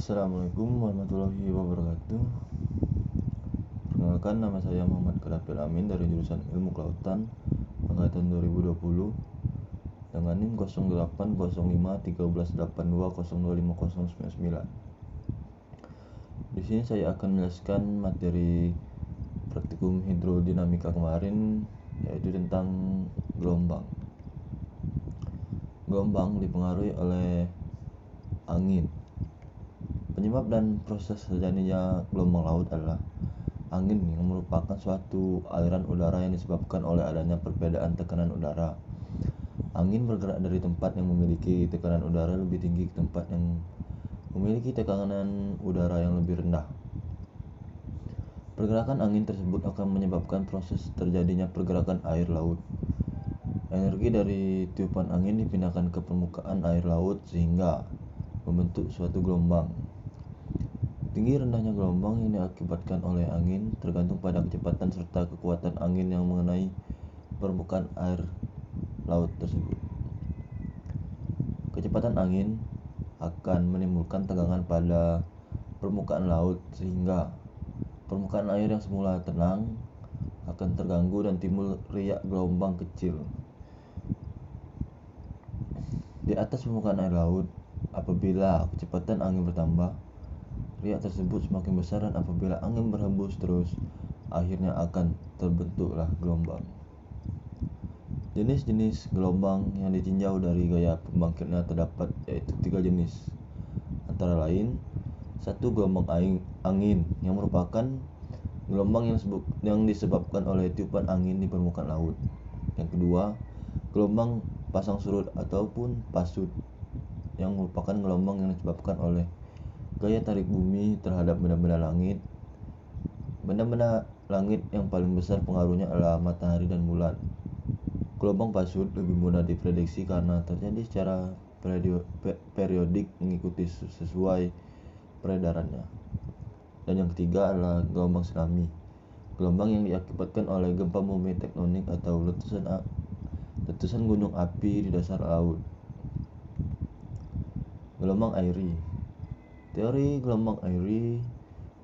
Assalamualaikum warahmatullahi wabarakatuh. Perkenalkan, nama saya Muhammad Kadafil Amin dari jurusan Ilmu Kelautan angkatan 2020 dengan NIM 08051382025099. Di sini saya akan menjelaskan materi praktikum hidrodinamika kemarin, yaitu tentang gelombang. Gelombang dipengaruhi oleh angin. Penyebab dan proses terjadinya gelombang laut adalah angin yang merupakan suatu aliran udara yang disebabkan oleh adanya perbedaan tekanan udara. Angin bergerak dari tempat yang memiliki tekanan udara lebih tinggi ke tempat yang memiliki tekanan udara yang lebih rendah. Pergerakan angin tersebut akan menyebabkan proses terjadinya pergerakan air laut. Energi dari tiupan angin dipindahkan ke permukaan air laut sehingga membentuk suatu gelombang. Tinggi rendahnya gelombang yang diakibatkan oleh angin tergantung pada kecepatan serta kekuatan angin yang mengenai permukaan air laut tersebut. Kecepatan angin akan menimbulkan tegangan pada permukaan laut sehingga permukaan air yang semula tenang akan terganggu dan timbul riak gelombang kecil. Di atas permukaan air laut, apabila kecepatan angin bertambah, riak tersebut semakin besar, dan apabila angin berhembus terus, akhirnya akan terbentuklah gelombang. Jenis-jenis gelombang yang ditinjau dari gaya pembangkitnya terdapat yaitu 3 jenis, antara lain: 1. Gelombang angin yang merupakan gelombang yang disebabkan oleh tiupan angin di permukaan laut. Yang kedua, gelombang pasang surut ataupun pasut yang merupakan gelombang yang disebabkan oleh gaya tarik bumi terhadap benda-benda langit. Benda-benda langit yang paling besar pengaruhnya adalah matahari dan bulan. Gelombang pasut lebih mudah diprediksi karena terjadi secara periodik mengikuti sesuai peredarannya. Dan yang ketiga adalah gelombang tsunami, gelombang yang diakibatkan oleh gempa bumi tektonik atau letusan gunung api di dasar laut. Gelombang airi. Teori gelombang airi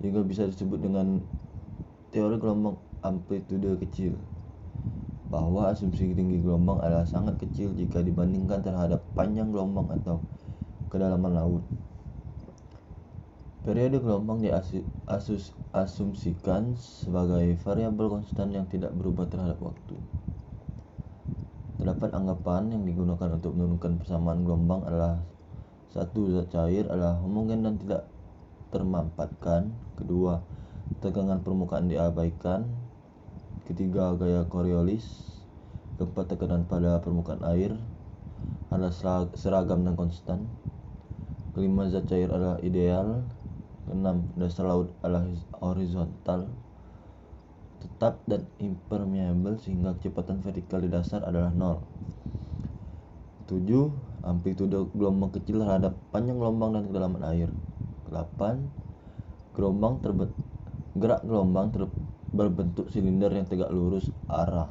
juga bisa disebut dengan teori gelombang amplitude kecil, bahwa asumsi tinggi gelombang adalah sangat kecil jika dibandingkan terhadap panjang gelombang atau kedalaman laut. Periode gelombang diasumsikan sebagai variabel konstan yang tidak berubah terhadap waktu. Terdapat anggapan yang digunakan untuk menurunkan persamaan gelombang adalah: 1. Zat cair adalah homogen dan tidak termampatkan. 2. Tegangan permukaan diabaikan. 3. Gaya Coriolis. 4. Tekanan pada permukaan air adalah seragam dan konstan. 5. Zat cair adalah ideal. 6. Dasar laut adalah horizontal, tetap dan impermeable sehingga kecepatan vertikal di dasar adalah 0. 7. Amplitude gelombang kecil terhadap panjang gelombang dan kedalaman air. 8. Gerak gelombang berbentuk silinder yang tegak lurus arah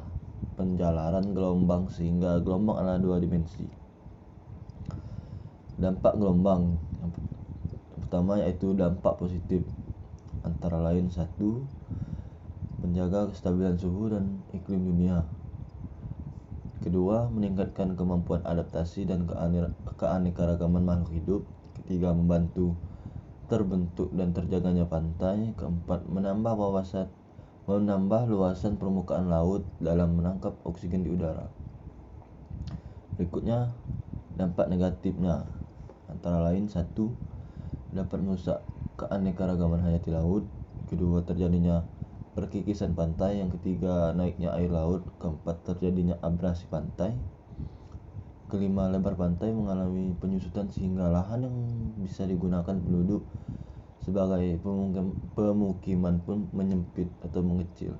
penjalaran gelombang sehingga gelombang adalah 2 dimensi. Dampak gelombang. Yang pertama yaitu dampak positif, antara lain: 1. Menjaga kestabilan suhu dan iklim dunia. 2. Meningkatkan kemampuan adaptasi dan keanekaragaman makhluk hidup. 3. Membantu terbentuk dan terjaganya pantai. 4. Menambah luasan permukaan laut dalam menangkap oksigen di udara. Berikutnya dampak negatifnya, antara lain: 1. Dapat merusak keanekaragaman hayati laut. 2. Terjadinya perkikisan pantai. Yang 3. Naiknya air laut. 4. Terjadinya abrasi pantai. 5. Lebar pantai mengalami penyusutan sehingga lahan yang bisa digunakan penduduk sebagai pemukiman pun menyempit atau mengecil.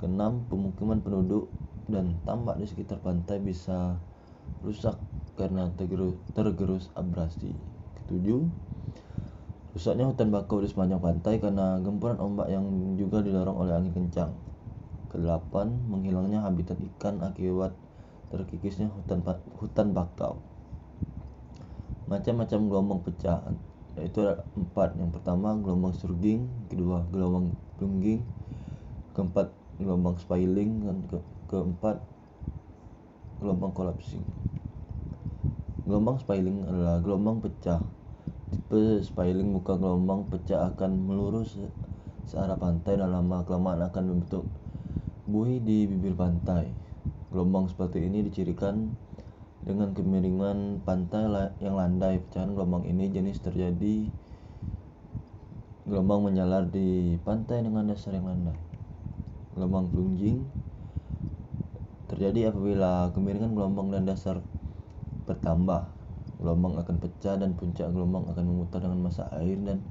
6. Pemukiman penduduk dan tambak di sekitar pantai bisa rusak karena tergerus abrasi. 7. Rusaknya hutan bakau di sepanjang pantai karena gempuran ombak yang juga didorong oleh angin kencang. 8. Menghilangnya habitat ikan akibat terkikisnya hutan bakau. Macam-macam gelombang pecah. yaitu ada 4. Yang pertama gelombang surging, kedua gelombang plunging, keempat gelombang spiraling, dan keempat gelombang collapsing. Gelombang spiraling adalah gelombang pecah. Tipe spiraling muka gelombang pecah akan melurus searah pantai dan lama-kelamaan akan membentuk buih di bibir pantai. Gelombang seperti ini dicirikan dengan kemiringan pantai yang landai. Pecahan gelombang ini jenis terjadi gelombang menjalar di pantai dengan dasar yang landai. Gelombang plunging terjadi apabila kemiringan gelombang dan dasar bertambah. Gelombang akan pecah dan puncak gelombang akan memutar dengan massa air dan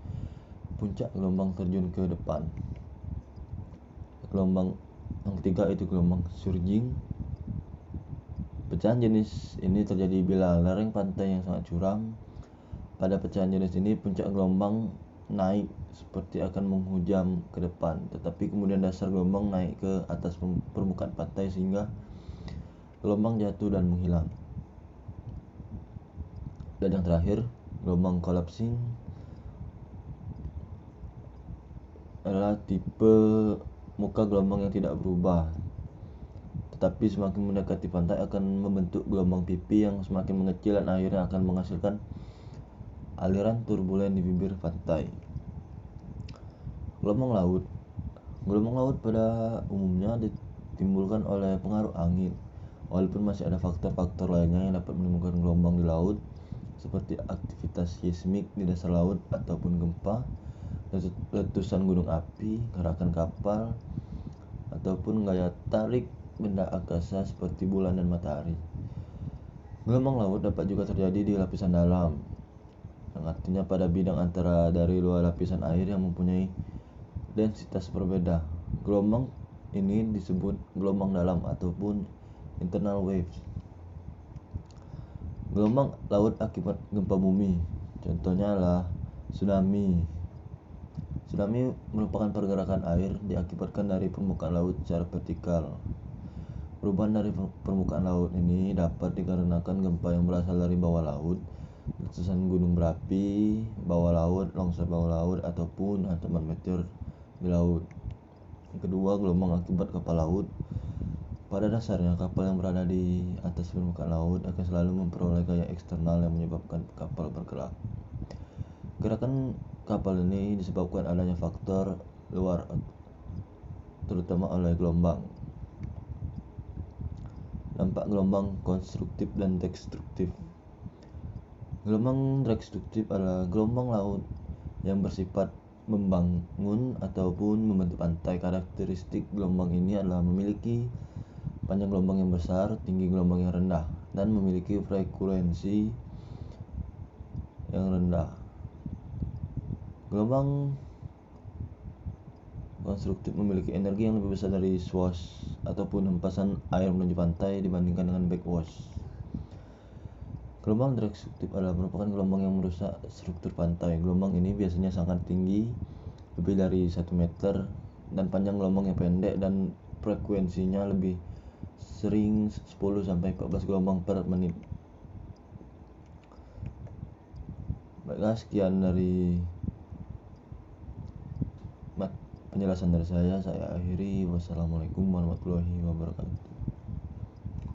puncak gelombang terjun ke depan. Gelombang yang ketiga itu gelombang surging. Pecahan jenis ini terjadi bila lereng pantai yang sangat curam. Pada pecahan jenis ini puncak gelombang naik seperti akan menghujam ke depan, tetapi kemudian dasar gelombang naik ke atas permukaan pantai sehingga gelombang jatuh dan menghilang. Dan yang terakhir, gelombang collapsing adalah tipe muka gelombang yang tidak berubah, tetapi semakin mendekati pantai akan membentuk gelombang pipi yang semakin mengecil dan akhirnya akan menghasilkan aliran turbulen di bibir pantai. Gelombang laut. Gelombang laut pada umumnya ditimbulkan oleh pengaruh angin, walaupun masih ada faktor-faktor lainnya yang dapat menimbulkan gelombang di laut, seperti aktivitas seismik di dasar laut ataupun gempa, letusan gunung api, gerakan kapal, ataupun gaya tarik benda angkasa seperti bulan dan matahari. Gelombang laut dapat juga terjadi di lapisan dalam, yang artinya pada bidang antara dari dua lapisan air yang mempunyai densitas berbeda. Gelombang ini disebut gelombang dalam ataupun internal waves. Gelombang laut akibat gempa bumi, contohnya adalah tsunami. Tsunami merupakan pergerakan air diakibatkan dari permukaan laut secara vertikal. Perubahan dari permukaan laut ini dapat dikarenakan gempa yang berasal dari bawah laut, letusan gunung berapi bawah laut, longsor bawah laut, ataupun hantaman meteor di laut. Yang kedua, gelombang akibat kapal laut. Pada dasarnya, kapal yang berada di atas permukaan laut akan selalu memperoleh gaya eksternal yang menyebabkan kapal bergerak. Gerakan kapal ini disebabkan adanya faktor luar, terutama oleh gelombang. Dampak gelombang konstruktif dan destruktif. Gelombang destruktif adalah gelombang laut yang bersifat membangun ataupun membentuk pantai. Karakteristik gelombang ini adalah memiliki panjang gelombang yang besar, tinggi gelombang yang rendah, dan memiliki frekuensi yang rendah. Gelombang konstruktif memiliki energi yang lebih besar dari swash ataupun hempasan air menuju pantai dibandingkan dengan backwash. Gelombang destruktif adalah merupakan gelombang yang merusak struktur pantai. Gelombang ini biasanya sangat tinggi, lebih dari 1 meter, dan panjang gelombang yang pendek dan frekuensinya lebih sering 10-14 gelombang per menit. Baiklah, sekian dari penjelasan dari saya akhiri. Wassalamualaikum warahmatullahi wabarakatuh.